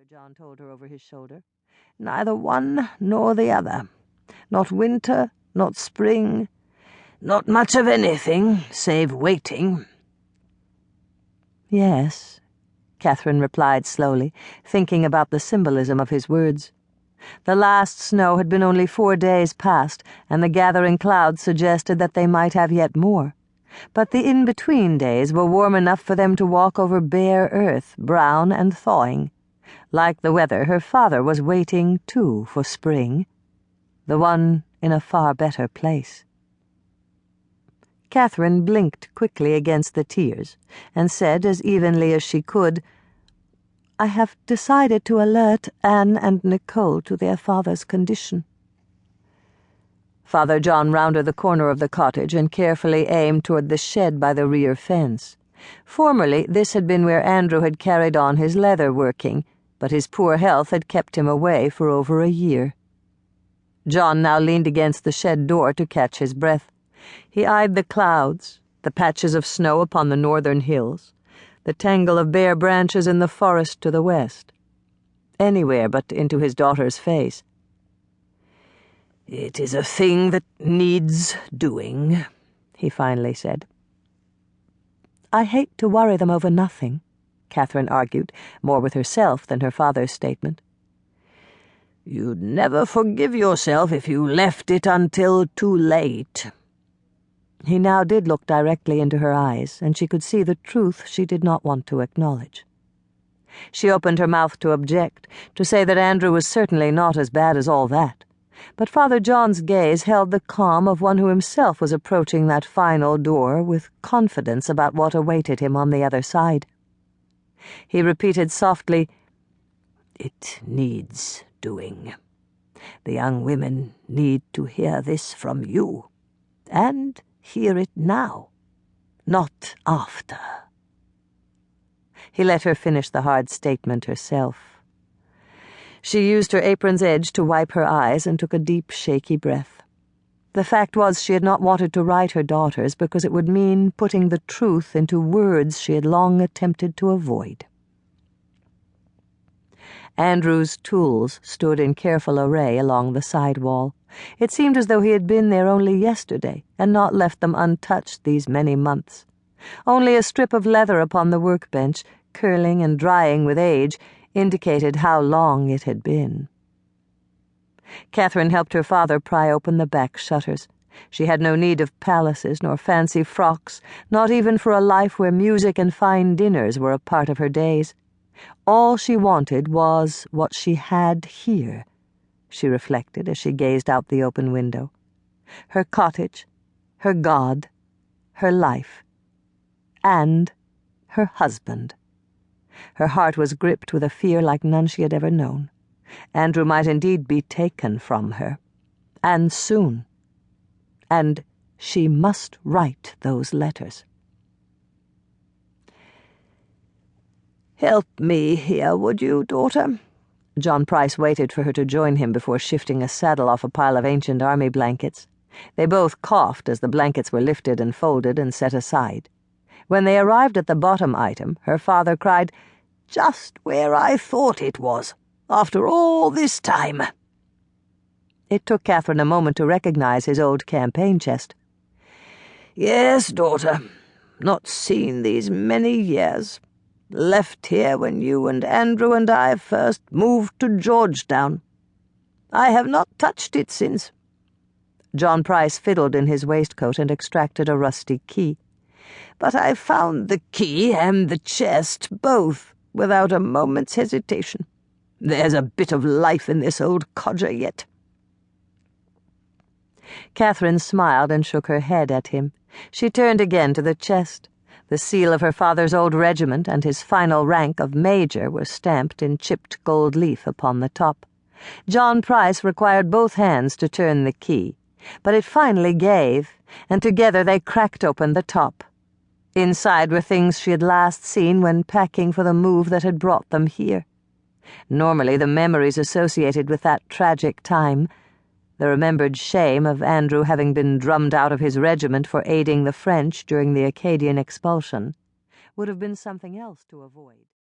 Father John told her over his shoulder. "Neither one nor the other. Not winter, not spring, not much of anything, save waiting." "Yes," Catherine replied slowly, thinking about the symbolism of his words. The last snow had been only 4 days past, and the gathering clouds suggested that they might have yet more. But the in-between days were warm enough for them to walk over bare earth, brown and thawing. Like the weather, her father was waiting, too, for spring. The one in a far better place. Catherine blinked quickly against the tears, and said as evenly as she could, "I have decided to alert Anne and Nicole to their father's condition." Father John rounded the corner of the cottage and carefully aimed toward the shed by the rear fence. Formerly, this had been where Andrew had carried on his leather working, but his poor health had kept him away for over a year. John now leaned against the shed door to catch his breath. He eyed the clouds, the patches of snow upon the northern hills, the tangle of bare branches in the forest to the west. Anywhere but into his daughter's face. "It is a thing that needs doing," he finally said. "I hate to worry them over nothing," Catherine argued, more with herself than her father's statement. "You'd never forgive yourself if you left it until too late." He now did look directly into her eyes, and she could see the truth she did not want to acknowledge. She opened her mouth to object, to say that Andrew was certainly not as bad as all that. But Father John's gaze held the calm of one who himself was approaching that final door with confidence about what awaited him on the other side. He repeated softly, "It needs doing. The young women need to hear this from you, and hear it now, not after." He let her finish the hard statement herself. She used her apron's edge to wipe her eyes and took a deep, shaky breath. The fact was she had not wanted to write her daughters because it would mean putting the truth into words she had long attempted to avoid. Andrew's tools stood in careful array along the side wall. It seemed as though he had been there only yesterday and not left them untouched these many months. Only a strip of leather upon the workbench, curling and drying with age, indicated how long it had been. Catherine helped her father pry open the back shutters. She had no need of palaces nor fancy frocks, not even for a life where music and fine dinners were a part of her days. All she wanted was what she had here, she reflected as she gazed out the open window. Her cottage, her God, her life, and her husband. Her heart was gripped with a fear like none she had ever known. Andrew might indeed be taken from her. And soon. And she must write those letters. "Help me here, would you, daughter?" John Price waited for her to join him before shifting a saddle off a pile of ancient army blankets. They both coughed as the blankets were lifted and folded and set aside. When they arrived at the bottom item, her father cried, "Just where I thought it was, after all this time." It took Catherine a moment to recognize his old campaign chest. "Yes, daughter, not seen these many years. Left here when you and Andrew and I first moved to Georgetown. I have not touched it since." John Price fiddled in his waistcoat and extracted a rusty key. "But I found the key and the chest both without a moment's hesitation. There's a bit of life in this old codger yet." Catherine smiled and shook her head at him. She turned again to the chest. The seal of her father's old regiment and his final rank of major were stamped in chipped gold leaf upon the top. John Price required both hands to turn the key, but it finally gave, and together they cracked open the top. Inside were things she had last seen when packing for the move that had brought them here. Normally the memories associated with that tragic time, the remembered shame of Andrew having been drummed out of his regiment for aiding the French during the Acadian expulsion, would have been something else to avoid.